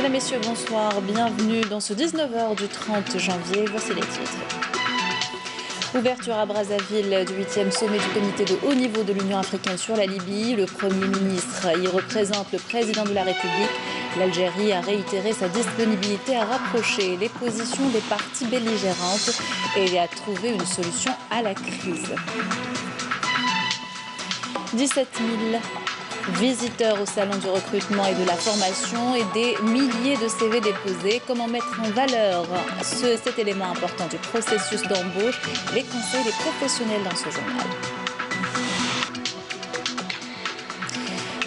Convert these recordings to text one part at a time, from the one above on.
Mesdames, Messieurs, bonsoir. Bienvenue dans ce 19h du 30 janvier. Voici les titres. Ouverture à Brazzaville du 8e sommet du comité de haut niveau de l'Union africaine sur la Libye. Le Premier ministre y représente le président de la République. L'Algérie a réitéré sa disponibilité à rapprocher les positions des parties belligérantes et à trouver une solution à la crise. 17 000 visiteurs au salon du recrutement et de la formation et des milliers de CV déposés. Comment mettre en valeur cet élément important du processus d'embauche? Les conseils des professionnels dans ce journal.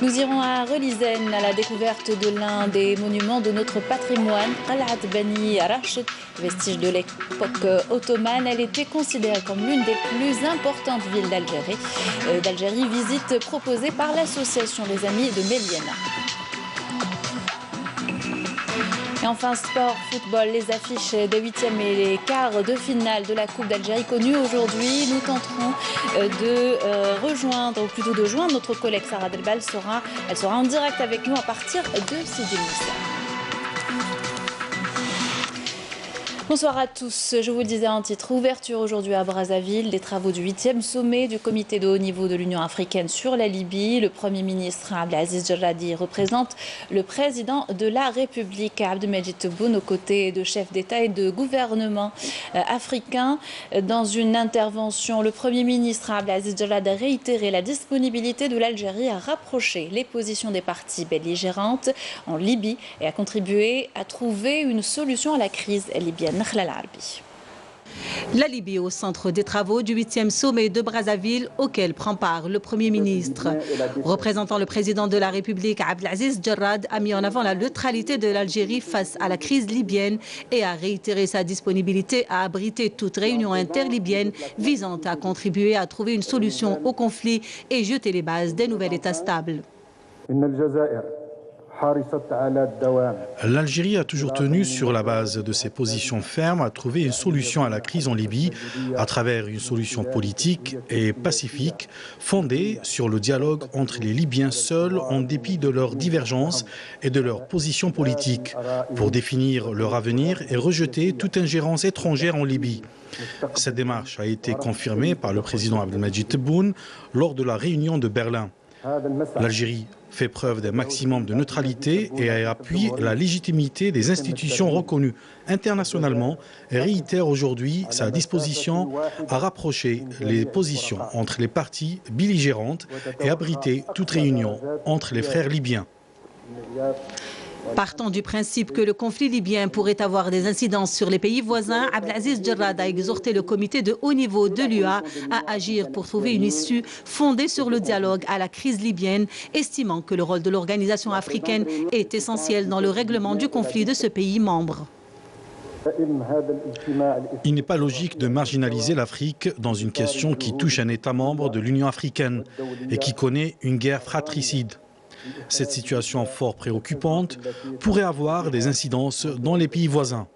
Nous irons à Relizane à la découverte de l'un des monuments de notre patrimoine, Qal'at Bani Rashid, vestige de l'époque ottomane. Elle était considérée comme l'une des plus importantes villes d'Algérie. Visite proposée par l'association Les Amis de Méliana. Et enfin, sport, football, les affiches des 8e et les quarts de finale de la Coupe d'Algérie connues aujourd'hui. Nous tenterons de joindre notre collègue Sarah Delbal. Elle sera en direct avec nous à partir de 6h. Bonsoir à tous. Je vous le disais en titre, ouverture aujourd'hui à Brazzaville des travaux du 8e sommet du comité de haut niveau de l'Union africaine sur la Libye. Le Premier ministre Abdelaziz Jarradi représente le président de la République Abdelmadjid Tebboune aux côtés de chefs d'État et de gouvernement africains. Dans une intervention, le Premier ministre Abdelaziz Jarradi a réitéré la disponibilité de l'Algérie à rapprocher les positions des parties belligérantes en Libye et à contribuer à trouver une solution à la crise libyenne. La Libye au centre des travaux du 8e sommet de Brazzaville auquel prend part le Premier ministre. Représentant le président de la République, Abdelaziz Jarrad a mis en avant la neutralité de l'Algérie face à la crise libyenne et a réitéré sa disponibilité à abriter toute réunion interlibyenne visant à contribuer à trouver une solution au conflit et jeter les bases d'un nouvel État stable. L'Algérie a toujours tenu, sur la base de ses positions fermes, à trouver une solution à la crise en Libye à travers une solution politique et pacifique fondée sur le dialogue entre les Libyens seuls en dépit de leurs divergences et de leurs positions politiques pour définir leur avenir et rejeter toute ingérence étrangère en Libye. Cette démarche a été confirmée par le président Abdelmadjid Tebboune lors de la réunion de Berlin. L'Algérie fait preuve d'un maximum de neutralité et appuie la légitimité des institutions reconnues internationalement et réitère aujourd'hui sa disposition à rapprocher les positions entre les parties belligérantes et abriter toute réunion entre les frères libyens. Partant du principe que le conflit libyen pourrait avoir des incidences sur les pays voisins, Abdelaziz Jarrad a exhorté le comité de haut niveau de l'UA à agir pour trouver une issue fondée sur le dialogue à la crise libyenne, estimant que le rôle de l'organisation africaine est essentiel dans le règlement du conflit de ce pays membre. Il n'est pas logique de marginaliser l'Afrique dans une question qui touche un État membre de l'Union africaine et qui connaît une guerre fratricide. Cette situation fort préoccupante pourrait avoir des incidences dans les pays voisins.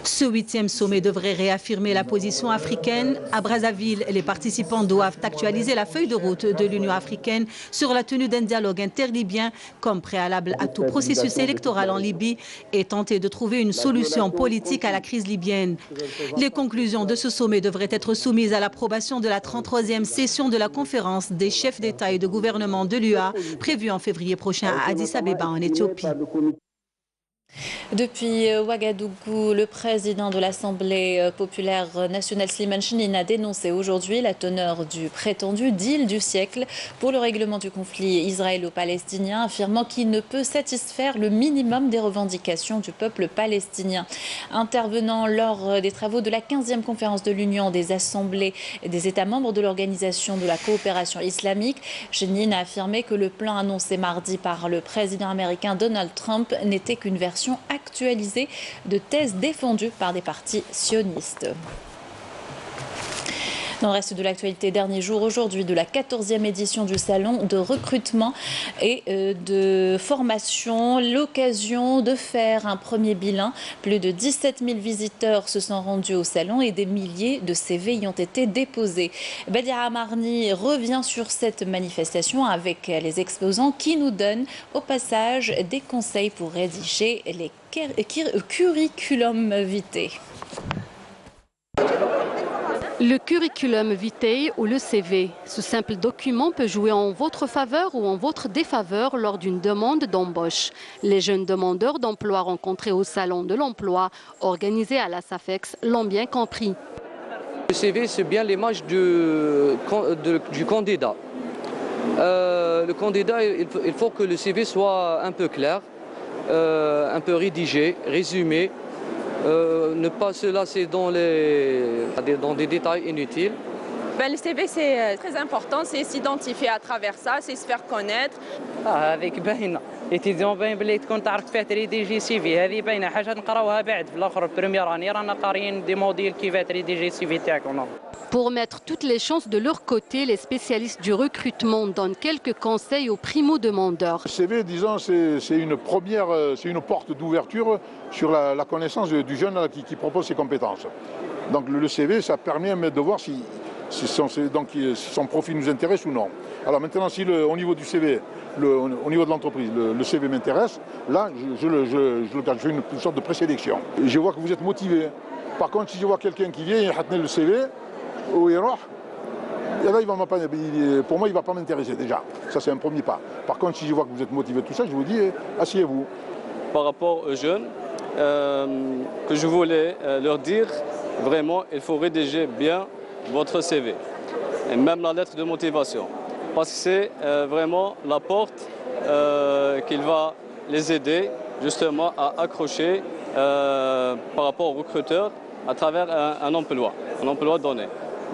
Ce 8e sommet devrait réaffirmer la position africaine. À Brazzaville, les participants doivent actualiser la feuille de route de l'Union africaine sur la tenue d'un dialogue interlibyen comme préalable à tout processus électoral en Libye et tenter de trouver une solution politique à la crise libyenne. Les conclusions de ce sommet devraient être soumises à l'approbation de la 33e session de la conférence des chefs d'État et de gouvernement de l'UA prévue en février prochain à Addis Abeba en Éthiopie. Depuis Ouagadougou, le président de l'Assemblée populaire nationale Slimane Chine a dénoncé aujourd'hui la teneur du prétendu deal du siècle pour le règlement du conflit israélo-palestinien, affirmant qu'il ne peut satisfaire le minimum des revendications du peuple palestinien. Intervenant lors des travaux de la 15e conférence de l'Union des assemblées des États membres de l'Organisation de la coopération islamique, Chine a affirmé que le plan annoncé mardi par le président américain Donald Trump n'était qu'une version actualisée de thèses défendues par des partis sionistes. Dans le reste de l'actualité, dernier jour aujourd'hui de la 14e édition du salon de recrutement et de formation. L'occasion de faire un premier bilan. Plus de 17 000 visiteurs se sont rendus au salon et des milliers de CV y ont été déposés. Badia Amarni revient sur cette manifestation avec les exposants qui nous donnent au passage des conseils pour rédiger les curriculum vitae. Le curriculum vitae ou le CV, ce simple document peut jouer en votre faveur ou en votre défaveur lors d'une demande d'embauche. Les jeunes demandeurs d'emploi rencontrés au salon de l'emploi, organisé à la SAFEX, l'ont bien compris. Le CV, c'est bien l'image du candidat. Le candidat, il faut que le CV soit un peu clair, un peu rédigé, résumé. Ne pas se lasser dans des détails inutiles. Le CV, c'est très important, c'est s'identifier à travers ça, c'est se faire connaître. هذيك باينه étudiant باين بلي تكون تعرف كيفاش تريديجي سي في هذه باينه حاجه نقراوها بعد في الاخر بريمير اني رانا قاريين دي موديل كيفاش تريديجي سي في تاعك. Pour mettre toutes les chances de leur côté, les spécialistes du recrutement donnent quelques conseils aux primo-demandeurs. Le CV, disons, c'est une porte d'ouverture sur la connaissance du jeune qui propose ses compétences. Donc le CV, ça permet de voir si son profil nous intéresse ou non. Alors maintenant, si au niveau du CV, au niveau de l'entreprise, le CV m'intéresse, là, je fais une sorte de présélection. Je vois que vous êtes motivé. Par contre, si je vois quelqu'un qui vient et a le CV, pour moi, il ne va pas m'intéresser déjà. Ça, c'est un premier pas. Par contre, si je vois que vous êtes motivé tout ça, je vous dis, asseyez-vous. Par rapport aux jeunes, que je voulais leur dire, vraiment, il faut rédiger bien votre CV. Et même la lettre de motivation. Parce que c'est vraiment la porte qui va les aider justement à accrocher par rapport aux recruteurs à travers un emploi donné.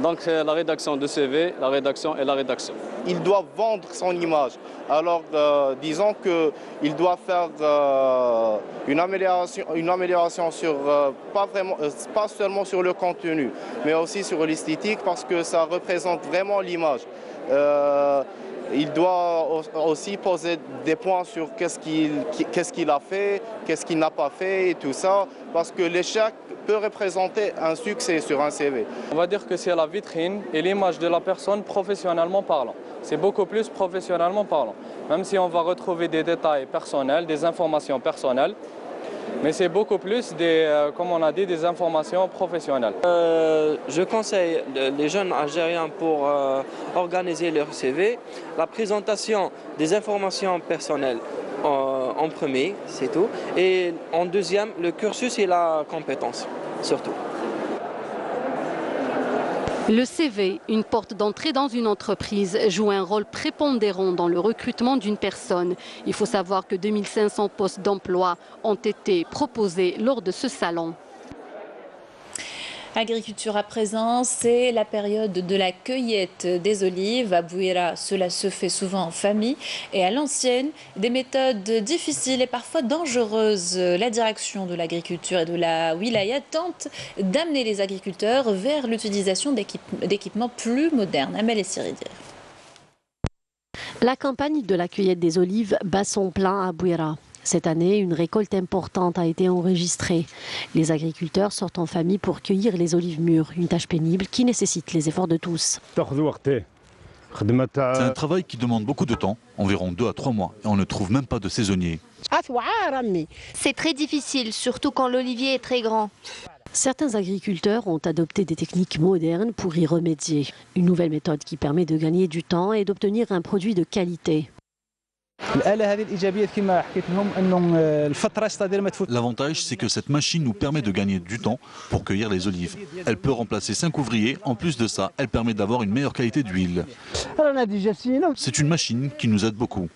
Donc la rédaction de CV, la rédaction et la rédaction. Il doit vendre son image. Alors disons qu'il doit faire une amélioration sur, pas seulement sur le contenu, mais aussi sur l'esthétique parce que ça représente vraiment l'image. Il doit aussi poser des points sur qu'est-ce qu'il a fait, qu'est-ce qu'il n'a pas fait et tout ça, parce que l'échec peut représenter un succès sur un CV. On va dire que c'est la vitrine et l'image de la personne professionnellement parlant. C'est beaucoup plus professionnellement parlant. Même si on va retrouver des détails personnels, des informations personnelles, mais c'est beaucoup plus comme on a dit, des informations professionnelles. Je conseille les jeunes Algériens pour organiser leur CV, la présentation des informations personnelles en premier, c'est tout. Et en deuxième, le cursus et la compétence, surtout. Le CV, une porte d'entrée dans une entreprise, joue un rôle prépondérant dans le recrutement d'une personne. Il faut savoir que 2500 postes d'emploi ont été proposés lors de ce salon. Agriculture à présent, c'est la période de la cueillette des olives. À Bouira, cela se fait souvent en famille. Et à l'ancienne, des méthodes difficiles et parfois dangereuses. La direction de l'agriculture et de la wilaya tente d'amener les agriculteurs vers l'utilisation d'équipements plus modernes. Amel et Siridir. La campagne de la cueillette des olives bat son plein à Bouira. Cette année, une récolte importante a été enregistrée. Les agriculteurs sortent en famille pour cueillir les olives mûres, une tâche pénible qui nécessite les efforts de tous. C'est un travail qui demande beaucoup de temps, environ 2 à 3 mois, et on ne trouve même pas de saisonniers. C'est très difficile, surtout quand l'olivier est très grand. Certains agriculteurs ont adopté des techniques modernes pour y remédier. Une nouvelle méthode qui permet de gagner du temps et d'obtenir un produit de qualité. L'avantage, c'est que cette machine nous permet de gagner du temps pour cueillir les olives. Elle peut remplacer 5 ouvriers. En plus de ça, elle permet d'avoir une meilleure qualité d'huile. C'est une machine qui nous aide beaucoup.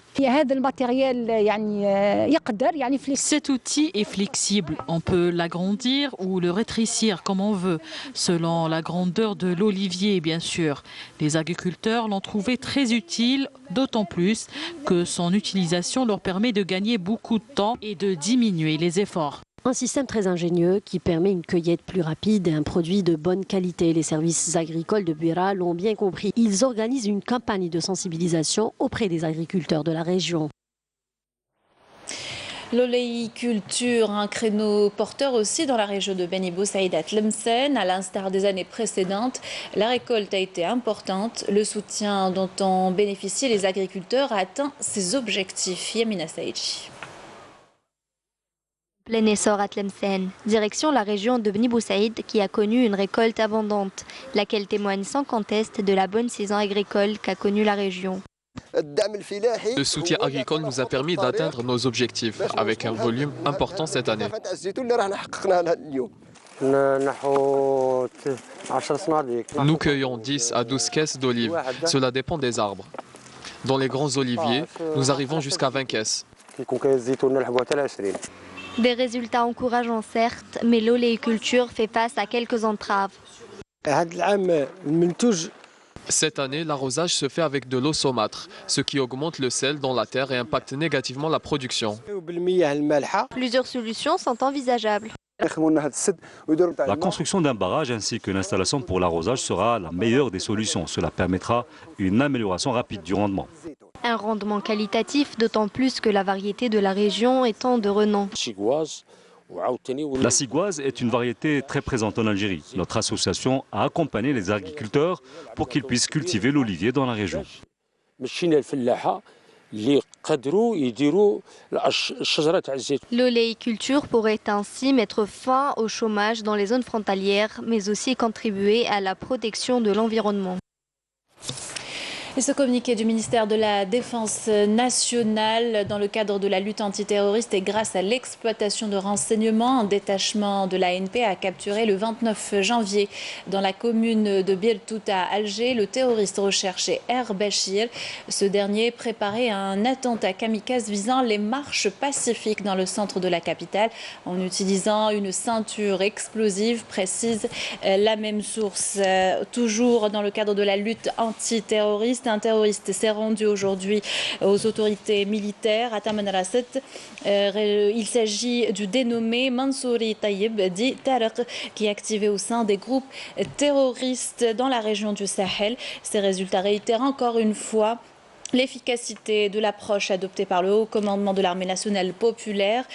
Cet outil est flexible. On peut l'agrandir ou le rétrécir comme on veut, selon la grandeur de l'olivier, bien sûr. Les agriculteurs l'ont trouvé très utile, d'autant plus que son utilisation leur permet de gagner beaucoup de temps et de diminuer les efforts. Un système très ingénieux qui permet une cueillette plus rapide et un produit de bonne qualité. Les services agricoles de Bouira l'ont bien compris. Ils organisent une campagne de sensibilisation auprès des agriculteurs de la région. L'oléiculture, un créneau porteur aussi dans la région de Beni Boussaïd à Tlemcen. À l'instar des années précédentes, la récolte a été importante. Le soutien dont ont bénéficié les agriculteurs a atteint ses objectifs. Yamina Saïdji. Plein essor à Tlemcen, direction la région de Beni Boussaïd qui a connu une récolte abondante, laquelle témoigne sans conteste de la bonne saison agricole qu'a connue la région. Le soutien agricole nous a permis d'atteindre nos objectifs avec un volume important cette année. Nous cueillons 10 à 12 caisses d'olives. Cela dépend des arbres. Dans les grands oliviers, nous arrivons jusqu'à 20 caisses. Des résultats encourageants certes, mais l'oléiculture fait face à quelques entraves. Cette année, l'arrosage se fait avec de l'eau saumâtre, ce qui augmente le sel dans la terre et impacte négativement la production. Plusieurs solutions sont envisageables. La construction d'un barrage ainsi que l'installation pour l'arrosage sera la meilleure des solutions. Cela permettra une amélioration rapide du rendement. Un rendement qualitatif, d'autant plus que la variété de la région étant de renom. La cigoise est une variété très présente en Algérie. Notre association a accompagné les agriculteurs pour qu'ils puissent cultiver l'olivier dans la région. L'oléiculture pourrait ainsi mettre fin au chômage dans les zones frontalières, mais aussi contribuer à la protection de l'environnement. Et ce communiqué du ministère de la Défense nationale dans le cadre de la lutte antiterroriste et grâce à l'exploitation de renseignements, un détachement de l'ANP a capturé le 29 janvier dans la commune de Bieltouta à Alger le terroriste recherché Er Bachir. Ce dernier préparait un attentat kamikaze visant les marches pacifiques dans le centre de la capitale en utilisant une ceinture explosive, précise la même source. Toujours dans le cadre de la lutte antiterroriste, un terroriste s'est rendu aujourd'hui aux autorités militaires à Taman Rasset. Il s'agit du dénommé Mansouri Taïeb, dit Tarek, qui est activé au sein des groupes terroristes dans la région du Sahel. Ces résultats réitèrent encore une fois l'efficacité de l'approche adoptée par le haut commandement de l'armée nationale populaire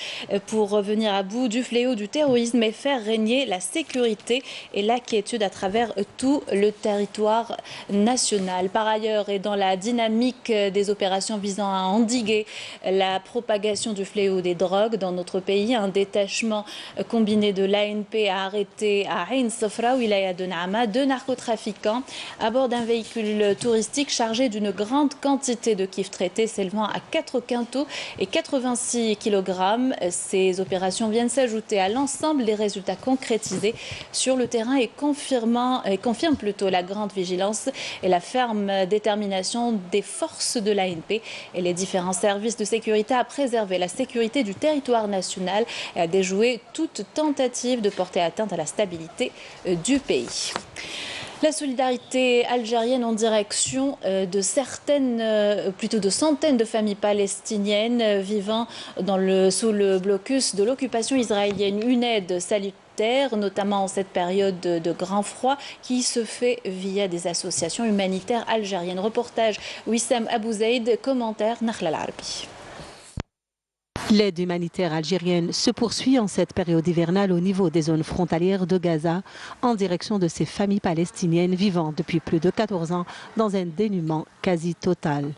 pour revenir à bout du fléau du terrorisme et faire régner la sécurité et la quiétude à travers tout le territoire national. Par ailleurs, et dans la dynamique des opérations visant à endiguer la propagation du fléau des drogues dans notre pays, un détachement combiné de l'ANP a arrêté à Ain Sofra, wilaya de Naama, 2 narcotrafiquants à bord d'un véhicule touristique chargé d'une grande quantité de kif traités s'élevant à 4 quintaux et 86 kg. Ces opérations viennent s'ajouter à l'ensemble des résultats concrétisés sur le terrain et confirment plutôt la grande vigilance et la ferme détermination des forces de l'ANP et les différents services de sécurité à préserver la sécurité du territoire national et à déjouer toute tentative de porter atteinte à la stabilité du pays. La solidarité algérienne en direction de centaines de familles palestiniennes vivant sous le blocus de l'occupation israélienne. Une aide salutaire, notamment en cette période de grand froid, qui se fait via des associations humanitaires algériennes. Reportage Wissam Abouzaïd, commentaire Nakhla Larbi. L'aide humanitaire algérienne se poursuit en cette période hivernale au niveau des zones frontalières de Gaza, en direction de ces familles palestiniennes vivant depuis plus de 14 ans dans un dénuement quasi total.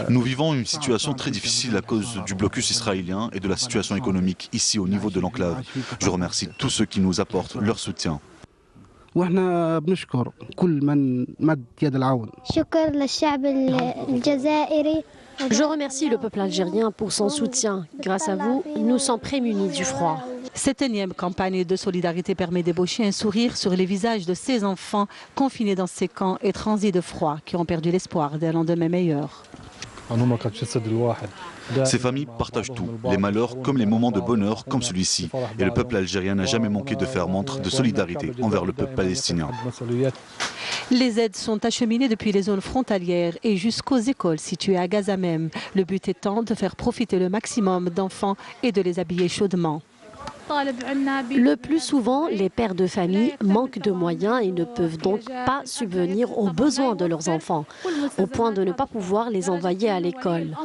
Nous vivons une situation très difficile à cause du blocus israélien et de la situation économique ici au niveau de l'enclave. Je remercie tous ceux qui nous apportent leur soutien. Je remercie le peuple algérien pour son soutien. Grâce à vous, nous sommes prémunis du froid. Cette énième campagne de solidarité permet d'ébaucher un sourire sur les visages de ces enfants confinés dans ces camps et transis de froid qui ont perdu l'espoir d'un lendemain meilleur. Ces familles partagent tout, les malheurs comme les moments de bonheur comme celui-ci. Et le peuple algérien n'a jamais manqué de faire montre de solidarité envers le peuple palestinien. Les aides sont acheminées depuis les zones frontalières et jusqu'aux écoles situées à Gaza même. Le but étant de faire profiter le maximum d'enfants et de les habiller chaudement. Le plus souvent, les pères de famille manquent de moyens et ne peuvent donc pas subvenir aux besoins de leurs enfants, au point de ne pas pouvoir les envoyer à l'école.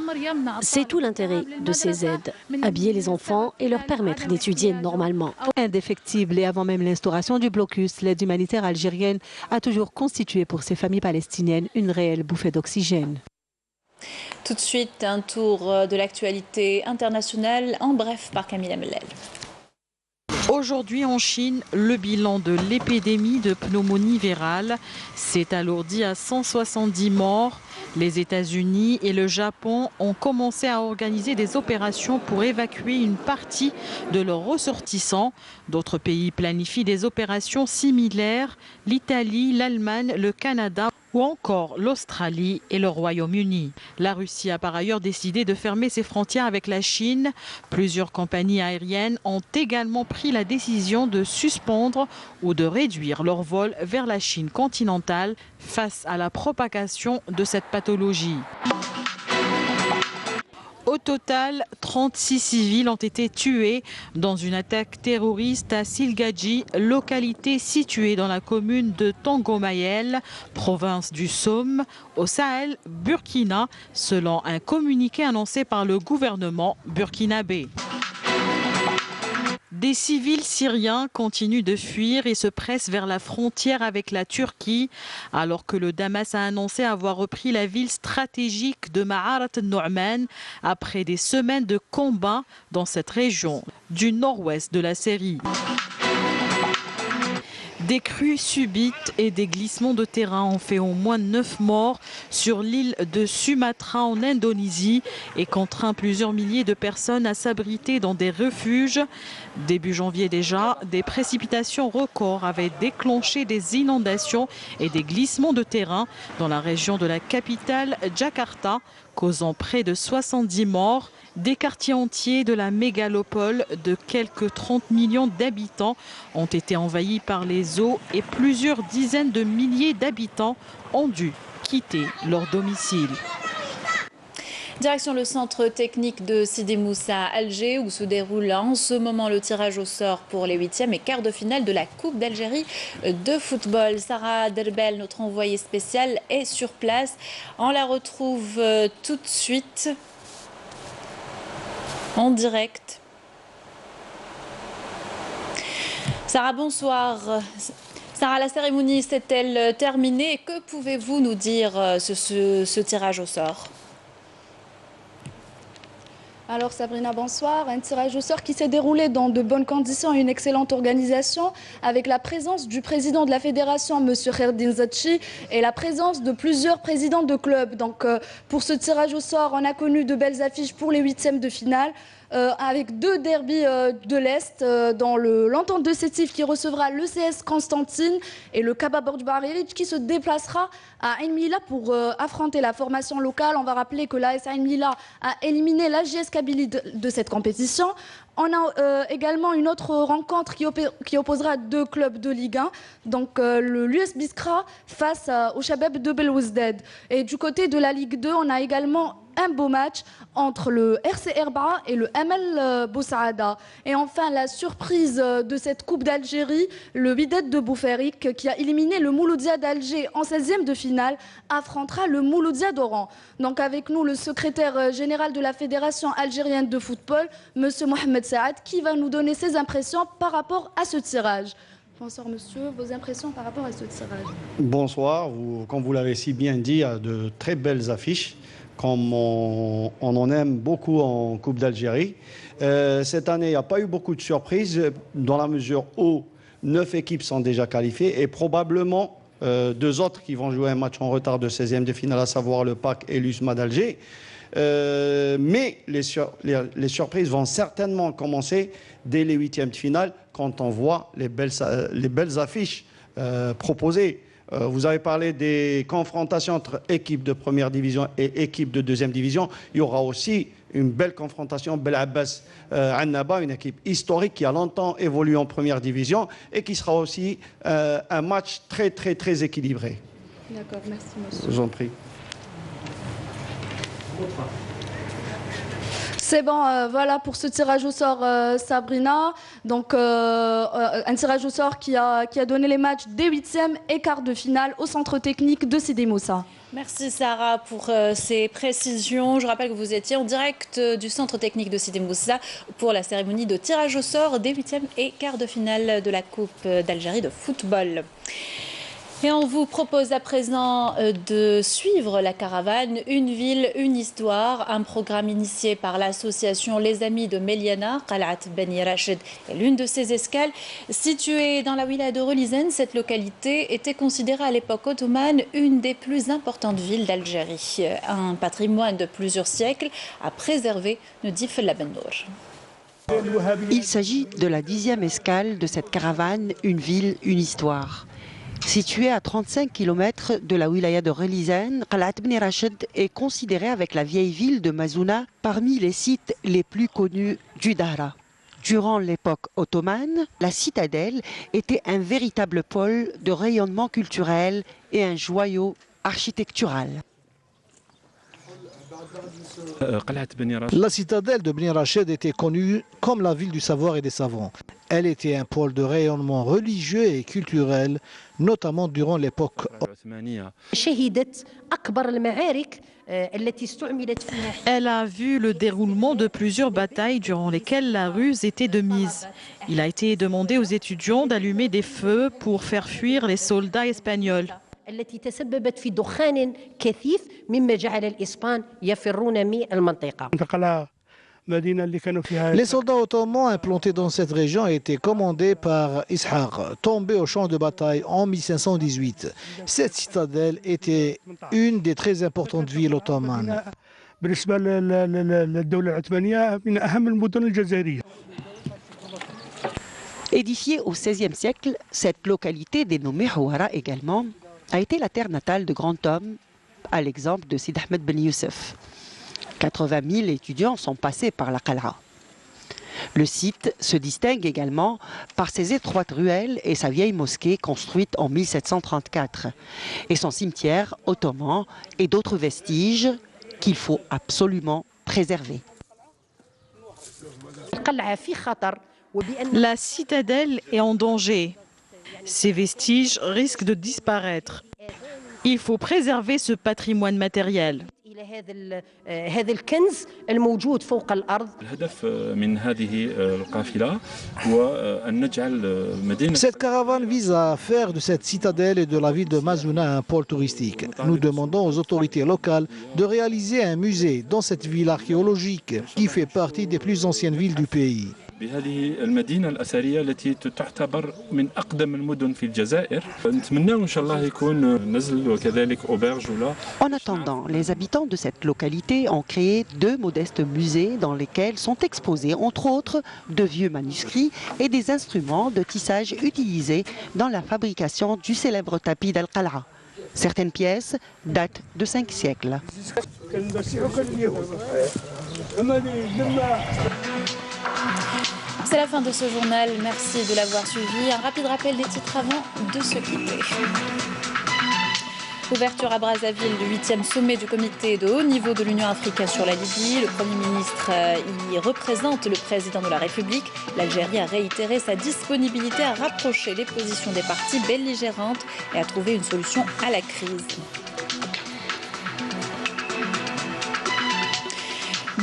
C'est tout l'intérêt de ces aides, habiller les enfants et leur permettre d'étudier normalement. Indéfectible et avant même l'instauration du blocus, l'aide humanitaire algérienne a toujours constitué pour ces familles palestiniennes une réelle bouffée d'oxygène. Tout de suite, un tour de l'actualité internationale en bref par Camilla Mellel. Aujourd'hui en Chine, le bilan de l'épidémie de pneumonie virale s'est alourdi à 170 morts. Les États-Unis et le Japon ont commencé à organiser des opérations pour évacuer une partie de leurs ressortissants. D'autres pays planifient des opérations similaires, l'Italie, l'Allemagne, le Canada ou encore l'Australie et le Royaume-Uni. La Russie a par ailleurs décidé de fermer ses frontières avec la Chine. Plusieurs compagnies aériennes ont également pris la décision de suspendre ou de réduire leurs vols vers la Chine continentale face à la propagation de cette pathologie. Au total, 36 civils ont été tués dans une attaque terroriste à Silgadji, localité située dans la commune de Tangomayel, province du Somme, au Sahel, Burkina, selon un communiqué annoncé par le gouvernement burkinabé. Des civils syriens continuent de fuir et se pressent vers la frontière avec la Turquie, alors que le Damas a annoncé avoir repris la ville stratégique de Ma'arat al-Nu'man après des semaines de combats dans cette région du nord-ouest de la Syrie. Des crues subites et des glissements de terrain ont fait au moins 9 morts sur l'île de Sumatra en Indonésie et contraint plusieurs milliers de personnes à s'abriter dans des refuges. Début janvier déjà, des précipitations records avaient déclenché des inondations et des glissements de terrain dans la région de la capitale Jakarta, causant près de 70 morts. Des quartiers entiers de la mégalopole de quelques 30 millions d'habitants ont été envahis par les eaux et plusieurs dizaines de milliers d'habitants ont dû quitter leur domicile. Direction le centre technique de Sidi Moussa à Alger où se déroule en ce moment le tirage au sort pour les 8e et quarts de finale de la Coupe d'Algérie de football. Sarah Derbel, notre envoyée spéciale, est sur place. On la retrouve tout de suite en direct. Sarah, bonsoir. Sarah, la cérémonie s'est-elle terminée? Que pouvez-vous nous dire ce tirage au sort? Alors Sabrina, bonsoir. Un tirage au sort qui s'est déroulé dans de bonnes conditions et une excellente organisation avec la présence du président de la fédération, M. Kherdin Zatchi, et la présence de plusieurs présidents de clubs. Donc pour ce tirage au sort, on a connu de belles affiches pour les 8e de finale. Avec 2 derbys de l'Est, dans l'entente de Sétif qui recevra le CS Constantine et le Kaba Borj Barilic qui se déplacera à Ain Mila pour affronter la formation locale. On va rappeler que l'AS Ain Mila a éliminé l'AJS Kabylie de cette compétition. On a également une autre rencontre qui opposera 2 clubs de Ligue 1, donc l'US Biskra face au Shabab de Belouizdad. Et du côté de la Ligue 2, on a également un beau match entre le RC Erba et le ML Boussaada. Et enfin, la surprise de cette Coupe d'Algérie, le Wydad de Boufarik, qui a éliminé le Mouloudia d'Alger en 16e de finale, affrontera le Mouloudia d'Oran. Donc avec nous, le secrétaire général de la Fédération algérienne de football, M. Mohamed Saad, qui va nous donner ses impressions par rapport à ce tirage. Bonsoir monsieur, vos impressions par rapport à ce tirage? Bonsoir, comme vous l'avez si bien dit, il y a de très belles affiches, comme on en aime beaucoup en Coupe d'Algérie. Cette année, il n'y a pas eu beaucoup de surprises, dans la mesure où 9 équipes sont déjà qualifiées et probablement 2 autres qui vont jouer un match en retard de 16e de finale, à savoir le PAC et l'USMA d'Alger. Mais les surprises vont certainement commencer dès les 8e de finale quand on voit les belles affiches proposées. Vous avez parlé des confrontations entre équipes de première division et équipes de deuxième division. Il y aura aussi une belle confrontation. Bel Abbas Annaba, une équipe historique qui a longtemps évolué en première division et qui sera aussi un match très équilibré. D'accord, merci monsieur. Je vous en prie. C'est bon, voilà pour ce tirage au sort, Sabrina. Donc, un tirage au sort qui a donné les matchs des 8e et quarts de finale au centre technique de Sidi Moussa. Merci Sarah pour ces précisions. Je rappelle que vous étiez en direct du centre technique de Sidi Moussa pour la cérémonie de tirage au sort des 8e et quarts de finale de la Coupe d'Algérie de football. Et on vous propose à présent de suivre la caravane Une ville, une histoire, un programme initié par l'association Les Amis de Meliana. Qalat Beni Rachid est l'une de ces escales. Située dans la wilaya de Relizane, cette localité était considérée à l'époque ottomane une des plus importantes villes d'Algérie. Un patrimoine de plusieurs siècles à préserver, nous dit Fella Bennour. Il s'agit de la 10e escale de cette caravane Une ville, une histoire. Située à 35 km de la wilaya de Relizane, Qalat Beni Rachid est considérée avec la vieille ville de Mazouna parmi les sites les plus connus du Dahra. Durant l'époque ottomane, la citadelle était un véritable pôle de rayonnement culturel et un joyau architectural. La citadelle de Beni Rachid était connue comme la ville du savoir et des savants. Elle était un pôle de rayonnement religieux et culturel, notamment durant l'époque ottomane. Elle a vu le déroulement de plusieurs batailles durant lesquelles la ruse était de mise. Il a été demandé aux étudiants d'allumer des feux pour faire fuir les soldats espagnols. التي تسببت في دخان كثيف مما جعل الإسبان يفرون من المنطقة. Les soldats ottomans implantés dans cette région étaient commandés par Ishaq, tombé au champ de bataille en 1518. Cette citadelle était une des très importantes villes ottomanes. Édifiée au XVIe siècle, cette localité dénommée Houara également a été la terre natale de grands hommes, à l'exemple de Sid Ahmed Ben Youssef. 80 000 étudiants sont passés par la Qal'a. Le site se distingue également par ses étroites ruelles et sa vieille mosquée construite en 1734, et son cimetière ottoman et d'autres vestiges qu'il faut absolument préserver. La citadelle est en danger. Ces vestiges risquent de disparaître. Il faut préserver ce patrimoine matériel. Cette caravane vise à faire de cette citadelle et de la ville de Mazouna un pôle touristique. Nous demandons aux autorités locales de réaliser un musée dans cette ville archéologique qui fait partie des plus anciennes villes du pays. بهذه المدينة الأثرية التي تعتبر من أقدم المدن في الجزائر. نتمنى إن شاء الله يكون نزل وكذلك أوبرج ولا. En attendant, les habitants de cette localité ont créé 2 modestes musées dans lesquels sont exposés, entre autres, de vieux manuscrits et des instruments de tissage utilisés dans la fabrication du célèbre tapis d'Al-Qal'a. Certaines pièces datent de 5 siècles. C'est la fin de ce journal. Merci de l'avoir suivi. Un rapide rappel des titres avant de se quitter. Ouverture à Brazzaville du 8e sommet du comité de haut niveau de l'Union africaine sur la Libye. Le Premier ministre y représente le président de la République. L'Algérie a réitéré sa disponibilité à rapprocher les positions des parties belligérantes et à trouver une solution à la crise.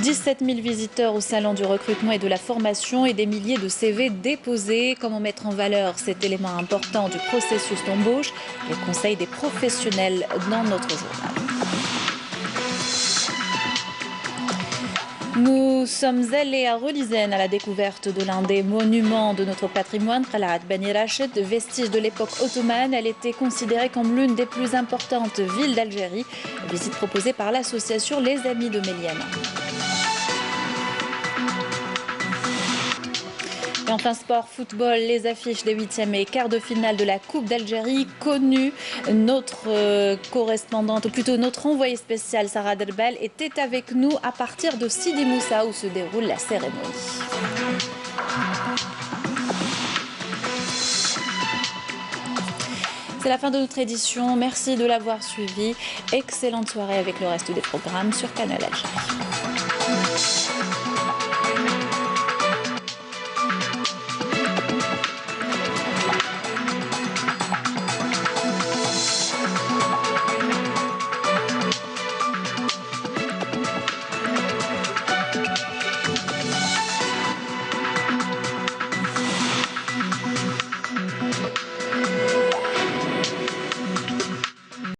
17 000 visiteurs au salon du recrutement et de la formation et des milliers de CV déposés. Comment mettre en valeur cet élément important du processus d'embauche? Les conseils des professionnels dans notre journal. Nous sommes allés à Relizane à la découverte de l'un des monuments de notre patrimoine, Qalat Beni Rachid, vestige de l'époque ottomane. Elle était considérée comme l'une des plus importantes villes d'Algérie. Visite proposée par l'association Les Amis de Meliana. Et enfin sport, football, les affiches des 8e et quarts de finale de la Coupe d'Algérie connues. Notre correspondante, ou plutôt notre envoyée spéciale Sarah Derbel était avec nous à partir de Sidi Moussa où se déroule la cérémonie. C'est la fin de notre édition. Merci de l'avoir suivi. Excellente soirée avec le reste des programmes sur Canal Algérie.